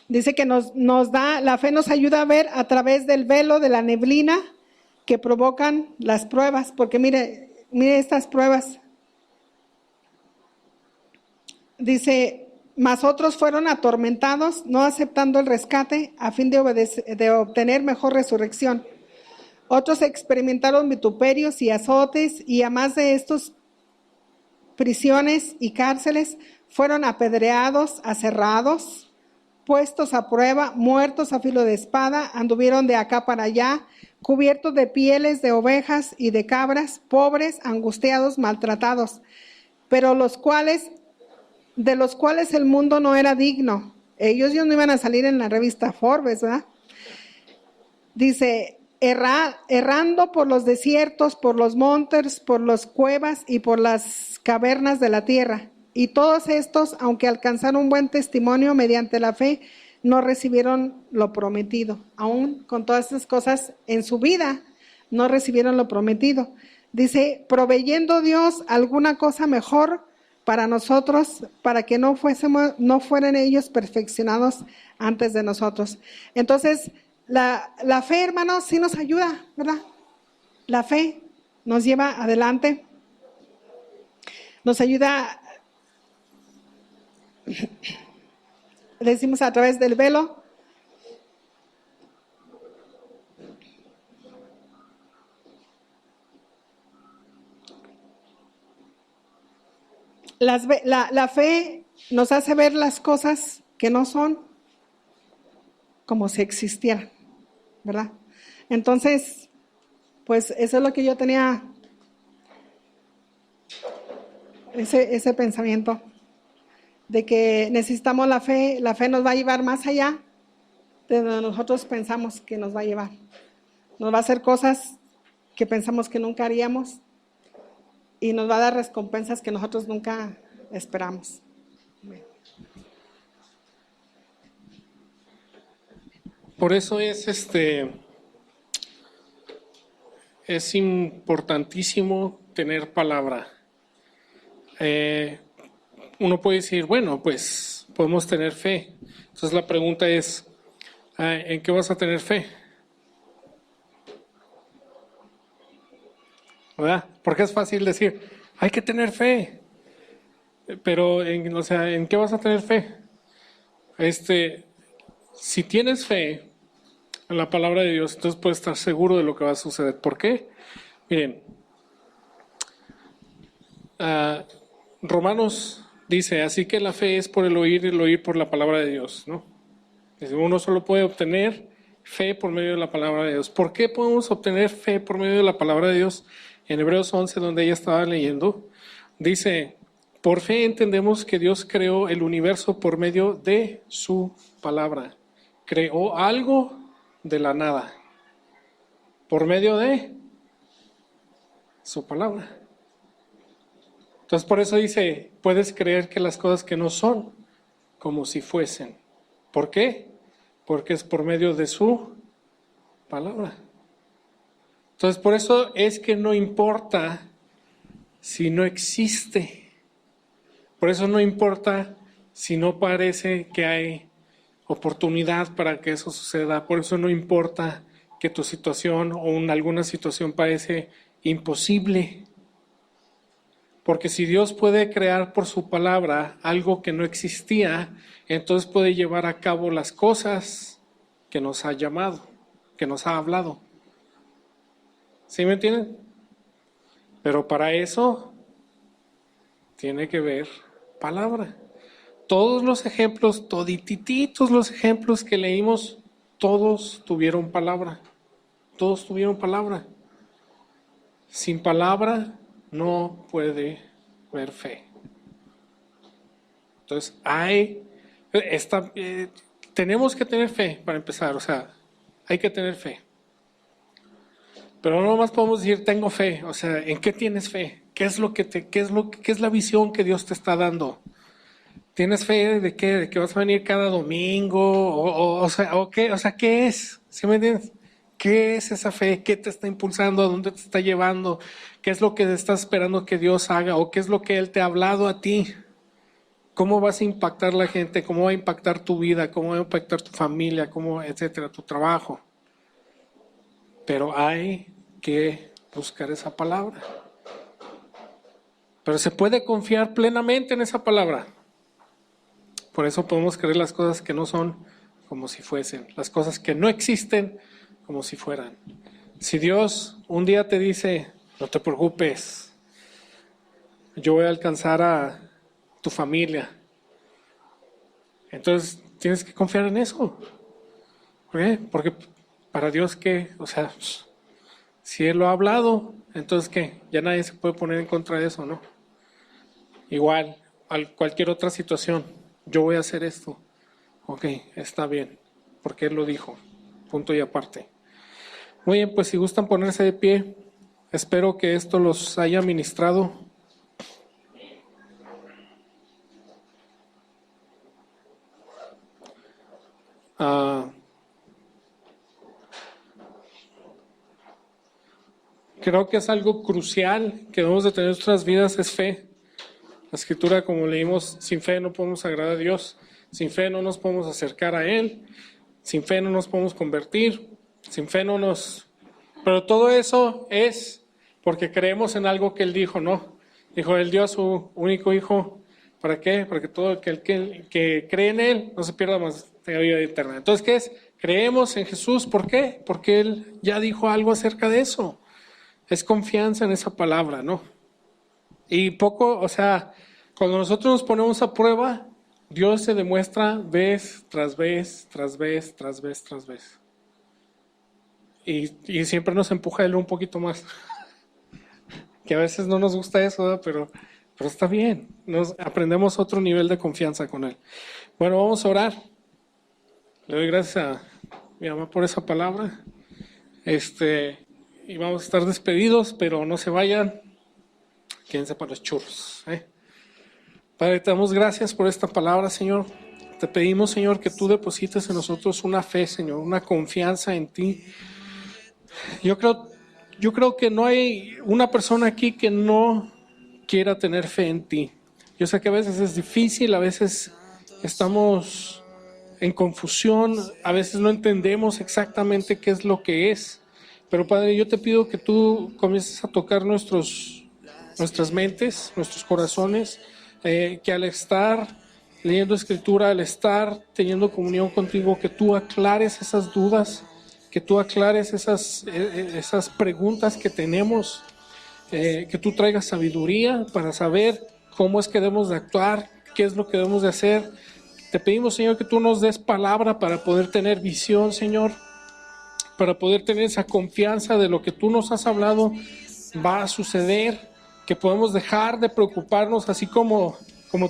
Dice que la fe nos ayuda a ver a través del velo de la neblina que provocan las pruebas, porque mire estas pruebas. Dice, mas otros fueron atormentados, no aceptando el rescate a fin de obtener mejor resurrección. Otros experimentaron vituperios y azotes, y a más de estos, prisiones y cárceles, fueron apedreados, aserrados, puestos a prueba, muertos a filo de espada, anduvieron de acá para allá, cubiertos de pieles de ovejas y de cabras, pobres, angustiados, maltratados, pero de los cuales el mundo no era digno. Ellos ya no iban a salir en la revista Forbes, ¿verdad? Dice, errando por los desiertos, por los montes, por las cuevas y por las cavernas de la tierra. Y todos estos, aunque alcanzaron un buen testimonio mediante la fe, no recibieron lo prometido. Aún con todas esas cosas en su vida, no recibieron lo prometido. Dice, proveyendo Dios alguna cosa mejor para nosotros, para que no fueran ellos perfeccionados antes de nosotros. Entonces, la fe, hermanos, sí nos ayuda, ¿verdad? La fe nos lleva adelante, nos ayuda, decimos a través del velo. La fe nos hace ver las cosas que no son como si existieran, ¿verdad? Entonces, pues eso es lo que yo tenía, ese pensamiento de que necesitamos la fe nos va a llevar más allá de donde nosotros pensamos que nos va a llevar. Nos va a hacer cosas que pensamos que nunca haríamos y nos va a dar recompensas que nosotros nunca esperamos. Por eso es importantísimo tener palabra. Uno puede decir, bueno, pues podemos tener fe. Entonces la pregunta es, ¿en qué vas a tener fe? ¿Verdad? Porque es fácil decir, hay que tener fe. Pero, ¿en qué vas a tener fe? Si tienes fe en la palabra de Dios, entonces puedes estar seguro de lo que va a suceder. ¿Por qué? Miren, Romanos dice, así que la fe es por el oír y el oír por la palabra de Dios, ¿no? Dice, uno solo puede obtener fe por medio de la palabra de Dios. ¿Por qué podemos obtener fe por medio de la palabra de Dios? En Hebreos 11, donde ella estaba leyendo, dice, por fe entendemos que Dios creó el universo por medio de su palabra. Creó algo de la nada, por medio de su palabra. Entonces por eso dice, puedes creer que las cosas que no son, como si fuesen. ¿Por qué? Porque es por medio de su palabra. Entonces por eso es que no importa si no existe. Por eso no importa si no parece que hay oportunidad para que eso suceda. Por eso no importa que tu situación o alguna situación parece imposible. Porque si Dios puede crear por su palabra algo que no existía, entonces puede llevar a cabo las cosas que nos ha llamado, que nos ha hablado. ¿Sí me entienden? Pero para eso tiene que ver palabra. Todos los ejemplos, toditititos los ejemplos que leímos, todos tuvieron palabra. Todos tuvieron palabra. Sin palabra no puede haber fe. Entonces tenemos que tener fe para empezar, o sea, hay que tener fe. Pero no nomás podemos decir tengo fe, o sea, ¿en qué tienes fe? ¿Qué es la visión que Dios te está dando? ¿Tienes fe de qué? ¿De que vas a venir cada domingo? ¿Qué es? ¿Sí me entiendes? ¿Qué es esa fe? ¿Qué te está impulsando? ¿A dónde te está llevando? ¿Qué es lo que estás esperando que Dios haga? ¿O qué es lo que Él te ha hablado a ti? ¿Cómo vas a impactar la gente? ¿Cómo va a impactar tu vida? ¿Cómo va a impactar tu familia? ¿Cómo, etcétera, tu trabajo? Pero hay que buscar esa palabra. Pero se puede confiar plenamente en esa palabra. Por eso podemos creer las cosas que no son como si fuesen, las cosas que no existen como si fueran. Si Dios un día te dice, no te preocupes, yo voy a alcanzar a tu familia, entonces tienes que confiar en eso. ¿Por qué? Porque para Dios, ¿qué? O sea, si Él lo ha hablado, entonces ¿qué? Ya nadie se puede poner en contra de eso, ¿no? Igual, cualquier otra situación, yo voy a hacer esto. Ok, está bien, porque Él lo dijo, punto y aparte. Muy bien, pues si gustan ponerse de pie, espero que esto los haya ministrado. Creo que es algo crucial que debemos de tener en nuestras vidas, es fe. La Escritura, como leímos, sin fe no podemos agradar a Dios, sin fe no nos podemos acercar a Él, sin fe no nos podemos convertir, sin fe no nos... Pero todo eso es porque creemos en algo que Él dijo, ¿no? Dijo, Él dio a su único Hijo, ¿para qué? Para que todo el que cree en Él no se pierda más, tenga vida eterna. Entonces, ¿qué es? Creemos en Jesús, ¿por qué? Porque Él ya dijo algo acerca de eso. Es confianza en esa palabra, ¿no? Y poco, o sea, cuando nosotros nos ponemos a prueba, Dios se demuestra vez tras vez, tras vez, tras vez, tras vez. Y siempre nos empuja Él un poquito más. Que a veces no nos gusta eso, ¿verdad? Pero está bien. Aprendemos otro nivel de confianza con Él. Bueno, vamos a orar. Le doy gracias a mi mamá por esa palabra. Y vamos a estar despedidos, pero no se vayan. Quédense para los churros. Padre, te damos gracias por esta palabra, Señor. Te pedimos, Señor, que tú deposites en nosotros una fe, Señor, una confianza en ti. Yo creo que no hay una persona aquí que no quiera tener fe en ti. Yo sé que a veces es difícil, a veces estamos en confusión, a veces no entendemos exactamente qué es lo que es. Pero Padre, yo te pido que tú comiences a tocar nuestras mentes, nuestros corazones, que al estar leyendo Escritura, al estar teniendo comunión contigo, que tú aclares esas dudas, que tú aclares esas preguntas que tenemos, que tú traigas sabiduría para saber cómo es que debemos de actuar, qué es lo que debemos de hacer. Te pedimos, Señor, que tú nos des palabra para poder tener visión, Señor, para poder tener esa confianza de lo que tú nos has hablado va a suceder, que podemos dejar de preocuparnos, así como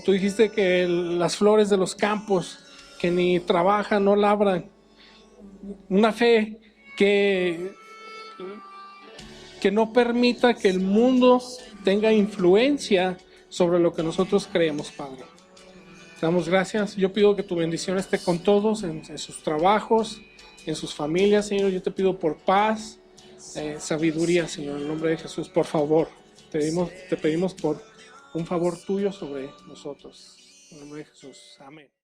tú dijiste que las flores de los campos, que ni trabajan, no labran. Una fe que no permita que el mundo tenga influencia sobre lo que nosotros creemos, Padre. Te damos gracias. Yo pido que tu bendición esté con todos en sus trabajos, en sus familias, Señor. Yo te pido por paz, sabiduría, Señor, en el nombre de Jesús, por favor. Te pedimos por un favor tuyo sobre nosotros. En el nombre de Jesús. Amén.